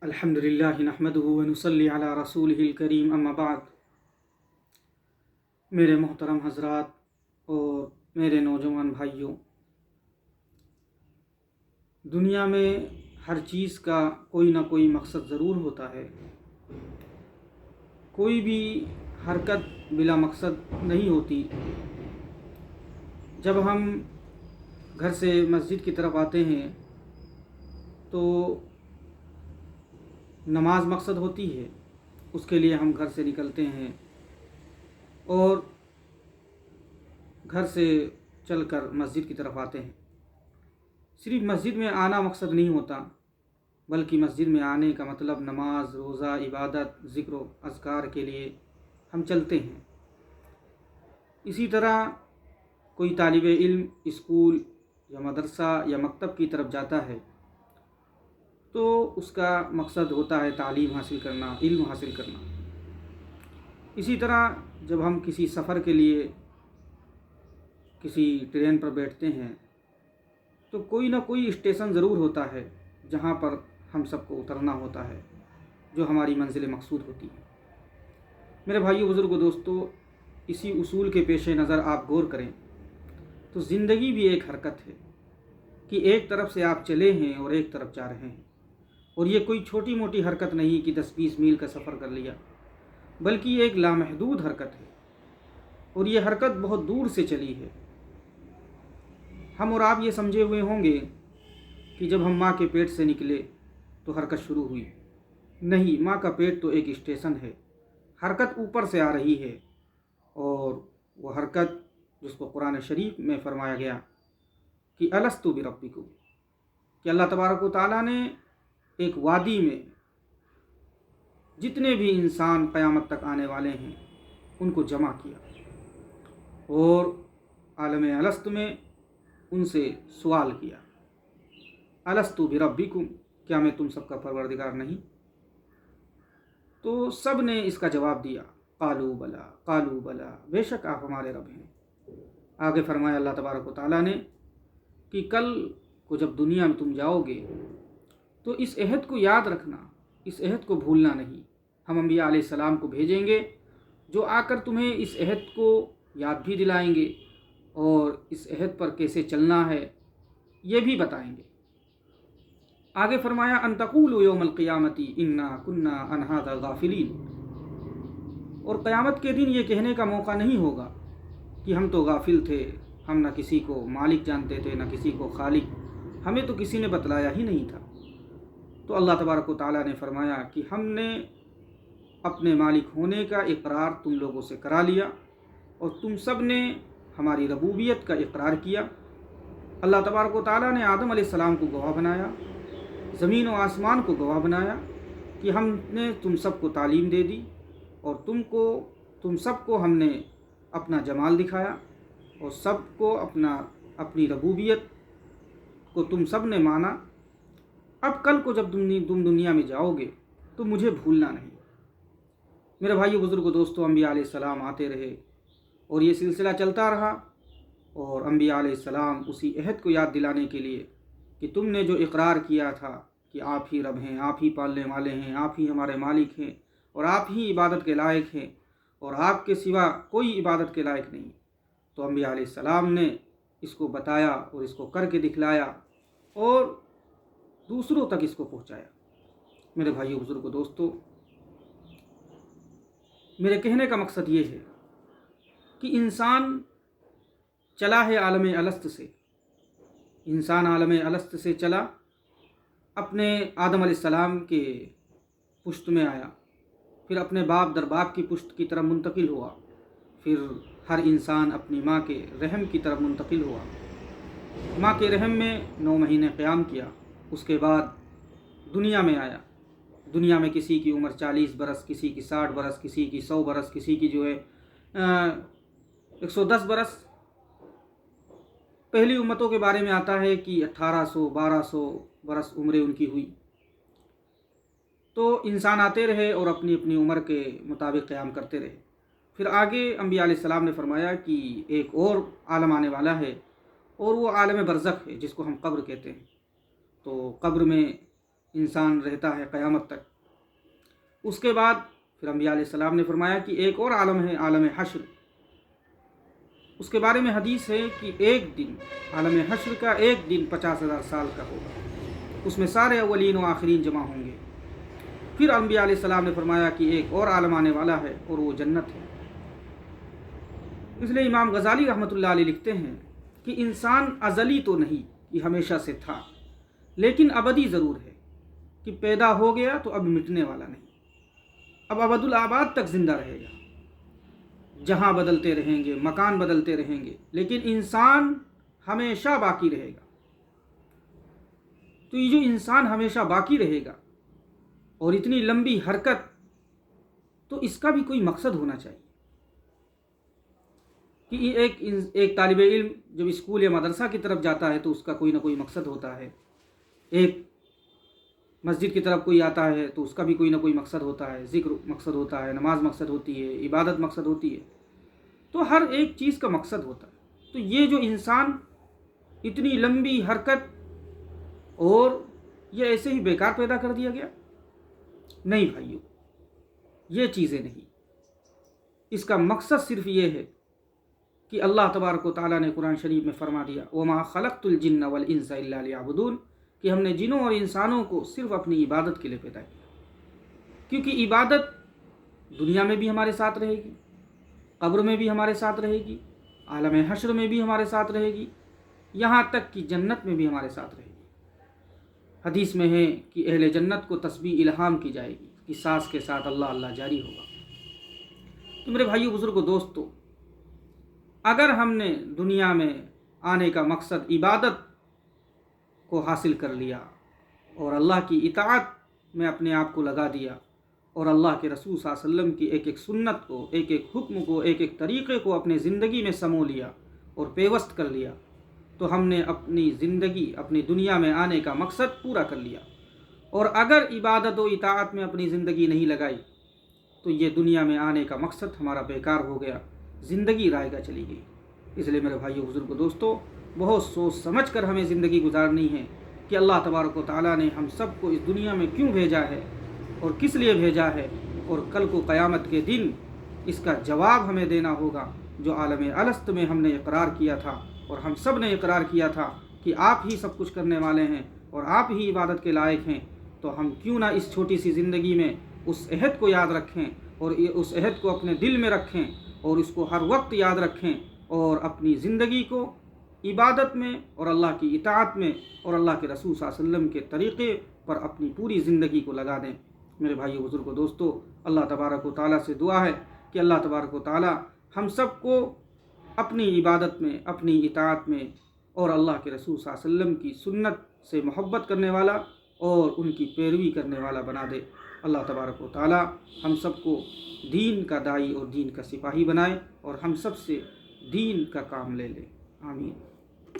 الحمدللہ نحمدہ ونصلی علی رسولہ الکریم اما بعد۔ میرے محترم حضرات اور میرے نوجوان بھائیوں، دنیا میں ہر چیز کا کوئی نہ کوئی مقصد ضرور ہوتا ہے۔ کوئی بھی حرکت بلا مقصد نہیں ہوتی۔ جب ہم گھر سے مسجد کی طرف آتے ہیں تو نماز مقصد ہوتی ہے، اس کے لیے ہم گھر سے نکلتے ہیں اور گھر سے چل کر مسجد کی طرف آتے ہیں۔ صرف مسجد میں آنا مقصد نہیں ہوتا، بلکہ مسجد میں آنے کا مطلب نماز، روزہ، عبادت، ذکر و اذکار کے لیے ہم چلتے ہیں۔ اسی طرح کوئی طالب علم اسکول یا مدرسہ یا مکتب کی طرف جاتا ہے تو اس کا مقصد ہوتا ہے تعلیم حاصل کرنا، علم حاصل کرنا۔ اسی طرح جب ہم کسی سفر کے لیے کسی ٹرین پر بیٹھتے ہیں تو کوئی نہ کوئی اسٹیشن ضرور ہوتا ہے جہاں پر ہم سب کو اترنا ہوتا ہے، جو ہماری منزل مقصود ہوتی ہے۔ میرے بھائیو، بزرگو، دوستو، اسی اصول کے پیش نظر آپ غور کریں تو زندگی بھی ایک حرکت ہے کہ ایک طرف سے آپ چلے ہیں اور ایک طرف جا رہے ہیں، اور یہ کوئی چھوٹی موٹی حرکت نہیں کہ 10-20 میل کا سفر کر لیا، بلکہ یہ ایک لامحدود حرکت ہے، اور یہ حرکت بہت دور سے چلی ہے۔ ہم اور آپ یہ سمجھے ہوئے ہوں گے کہ جب ہم ماں کے پیٹ سے نکلے تو حرکت شروع ہوئی۔ نہیں، ماں کا پیٹ تو ایک اسٹیشن ہے، حرکت اوپر سے آ رہی ہے، اور وہ حرکت جس کو قرآن شریف میں فرمایا گیا کہ الست بربکم، کہ اللہ تبارک و تعالیٰ نے ایک وادی میں جتنے بھی انسان قیامت تک آنے والے ہیں ان کو جمع کیا، اور عالم الست میں ان سے سوال کیا، الست بربکم، کیا میں تم سب کا پروردگار نہیں؟ تو سب نے اس کا جواب دیا، قالوا بلا، قالوا بلا، بے شک آپ ہمارے رب ہیں۔ آگے فرمایا اللہ تبارک و تعالیٰ نے کہ کل کو جب دنیا میں تم جاؤ گے تو اس عہد کو یاد رکھنا، اس عہد کو بھولنا نہیں۔ ہم انبیاء علیہ السلام کو بھیجیں گے جو آ کر تمہیں اس عہد کو یاد بھی دلائیں گے اور اس عہد پر کیسے چلنا ہے یہ بھی بتائیں گے۔ آگے فرمایا ان تقولوا یوم القیامت انا کنا عن ھذا غافلین، اور قیامت کے دن یہ کہنے کا موقع نہیں ہوگا کہ ہم تو غافل تھے، ہم نہ کسی کو مالک جانتے تھے نہ کسی کو خالق، ہمیں تو کسی نے بتلایا ہی نہیں تھا۔ تو اللہ تبارک و تعالیٰ نے فرمایا کہ ہم نے اپنے مالک ہونے کا اقرار تم لوگوں سے کرا لیا، اور تم سب نے ہماری ربوبیت کا اقرار کیا۔ اللہ تبارک و تعالیٰ نے آدم علیہ السلام کو گواہ بنایا، زمین و آسمان کو گواہ بنایا کہ ہم نے تم سب کو تعلیم دے دی، اور تم سب کو ہم نے اپنا جمال دکھایا، اور سب کو اپنی ربوبیت کو تم سب نے مانا۔ اب کل کو جب تم دنیا میں جاؤ گے تو مجھے بھولنا نہیں۔ میرے بھائیو، بزرگو، دوستو، انبیاء علیہ السلام آتے رہے اور یہ سلسلہ چلتا رہا، اور انبیاء علیہ السلام اسی عہد کو یاد دلانے کے لیے کہ تم نے جو اقرار کیا تھا کہ آپ ہی رب ہیں، آپ ہی پالنے والے ہیں، آپ ہی ہمارے مالک ہیں، اور آپ ہی عبادت کے لائق ہیں، اور آپ کے سوا کوئی عبادت کے لائق نہیں، تو انبیاء علیہ السلام نے اس کو بتایا اور اس کو کر کے دکھلایا اور دوسروں تک اس کو پہنچایا۔ میرے بھائیو، بزرگو، دوستو، میرے کہنے کا مقصد یہ ہے کہ انسان چلا ہے عالم الست سے، انسان عالم الست سے چلا، اپنے آدم علیہ السلام کے پشت میں آیا، پھر اپنے باپ در باپ کی پشت کی طرف منتقل ہوا، پھر ہر انسان اپنی ماں کے رحم کی طرف منتقل ہوا، ماں کے رحم میں 9 مہینے قیام کیا، اس کے بعد دنیا میں آیا۔ دنیا میں کسی کی عمر 40 برس، کسی کی 60 برس، کسی کی 100 برس، کسی کی 110 برس۔ پہلی امتوں کے بارے میں آتا ہے کہ 1800 1200 برس عمریں ان کی ہوئی۔ تو انسان آتے رہے اور اپنی اپنی عمر کے مطابق قیام کرتے رہے۔ پھر آگے انبیاء علیہ السلام نے فرمایا کہ ایک اور عالم آنے والا ہے، اور وہ عالم برزخ ہے جس کو ہم قبر کہتے ہیں۔ تو قبر میں انسان رہتا ہے قیامت تک۔ اس کے بعد پھر انبیاء علیہ السلام نے فرمایا کہ ایک اور عالم ہے، عالم حشر۔ اس کے بارے میں حدیث ہے کہ ایک دن، عالم حشر کا ایک دن 50,000 سال کا ہوگا، اس میں سارے اولین و آخرین جمع ہوں گے۔ پھر انبیاء علیہ السلام نے فرمایا کہ ایک اور عالم آنے والا ہے اور وہ جنت ہے۔ اس لیے امام غزالی رحمۃ اللہ علیہ لکھتے ہیں کہ انسان ازلی تو نہیں، یہ ہمیشہ سے تھا، لیکن ابدی ضرور ہے کہ پیدا ہو گیا تو اب مٹنے والا نہیں، اب ابد الآباد تک زندہ رہے گا۔ جہاں بدلتے رہیں گے، مکان بدلتے رہیں گے، لیکن انسان ہمیشہ باقی رہے گا۔ تو یہ جو انسان ہمیشہ باقی رہے گا اور اتنی لمبی حرکت، تو اس کا بھی کوئی مقصد ہونا چاہیے کہ ایک طالب علم جب اسکول یا مدرسہ کی طرف جاتا ہے تو اس کا کوئی نہ کوئی مقصد ہوتا ہے، ایک مسجد کی طرف کوئی آتا ہے تو اس کا بھی کوئی نہ کوئی مقصد ہوتا ہے، ذکر مقصد ہوتا ہے، نماز مقصد ہوتی ہے، عبادت مقصد ہوتی ہے، تو ہر ایک چیز کا مقصد ہوتا ہے۔ تو یہ جو انسان اتنی لمبی حرکت اور یہ ایسے ہی بیکار پیدا کر دیا گیا؟ نہیں بھائیو، یہ چیزیں نہیں، اس کا مقصد صرف یہ ہے کہ اللہ تبارک و تعالیٰ نے قرآن شریف میں فرما دیا وَمَا خَلَقْتُ الْجِنَّ وَالْإِنسَ إِلَّا لِيَعْبُدُونَ، کہ ہم نے جنوں اور انسانوں کو صرف اپنی عبادت کے لیے پیدا کیا، کیونکہ عبادت دنیا میں بھی ہمارے ساتھ رہے گی، قبر میں بھی ہمارے ساتھ رہے گی، عالم حشر میں بھی ہمارے ساتھ رہے گی، یہاں تک کہ جنت میں بھی ہمارے ساتھ رہے گی۔ حدیث میں ہے کہ اہل جنت کو تسبیح الہام کی جائے گی کہ سانس کے ساتھ اللہ اللہ جاری ہوگا۔ تو میرے بھائیو، بزرگوں، دوستو، اگر ہم نے دنیا میں آنے کا مقصد عبادت کو حاصل کر لیا اور اللہ کی اطاعت میں اپنے آپ کو لگا دیا اور اللہ کے رسول صلی اللہ علیہ وسلم کی ایک ایک سنت کو، ایک ایک حکم کو، ایک ایک طریقے کو اپنے زندگی میں سمو لیا اور پیوست کر لیا، تو ہم نے اپنی زندگی، اپنی دنیا میں آنے کا مقصد پورا کر لیا۔ اور اگر عبادت و اطاعت میں اپنی زندگی نہیں لگائی تو یہ دنیا میں آنے کا مقصد ہمارا بیکار ہو گیا، زندگی رائے گاہ چلی گئی۔ اس لیے میرے بھائیو، بزرگوں، دوستو، بہت سوچ سمجھ کر ہمیں زندگی گزارنی ہے کہ اللہ تبارک و تعالیٰ نے ہم سب کو اس دنیا میں کیوں بھیجا ہے اور کس لیے بھیجا ہے، اور کل کو قیامت کے دن اس کا جواب ہمیں دینا ہوگا، جو عالم الست میں ہم نے اقرار کیا تھا اور ہم سب نے اقرار کیا تھا کہ آپ ہی سب کچھ کرنے والے ہیں اور آپ ہی عبادت کے لائق ہیں۔ تو ہم کیوں نہ اس چھوٹی سی زندگی میں اس عہد کو یاد رکھیں اور اس عہد کو اپنے دل میں رکھیں اور اس کو ہر وقت یاد رکھیں اور اپنی زندگی کو عبادت میں اور اللہ کی اطاعت میں اور اللہ کے رسول صلی اللہ علیہ وسلم کے طریقے پر اپنی پوری زندگی کو لگا دیں۔ میرے بھائیو، بزرگوں، دوستو، اللہ تبارک و تعالیٰ سے دعا ہے کہ اللہ تبارک و تعالیٰ ہم سب کو اپنی عبادت میں، اپنی اطاعت میں اور اللہ کے رسول صلی اللہ علیہ وسلم کی سنت سے محبت کرنے والا اور ان کی پیروی کرنے والا بنا دے۔ اللہ تبارک و تعالیٰ ہم سب کو دین کا داعی اور دین کا سپاہی بنائے اور ہم سب سے دین کا کام لے لے۔ آمین۔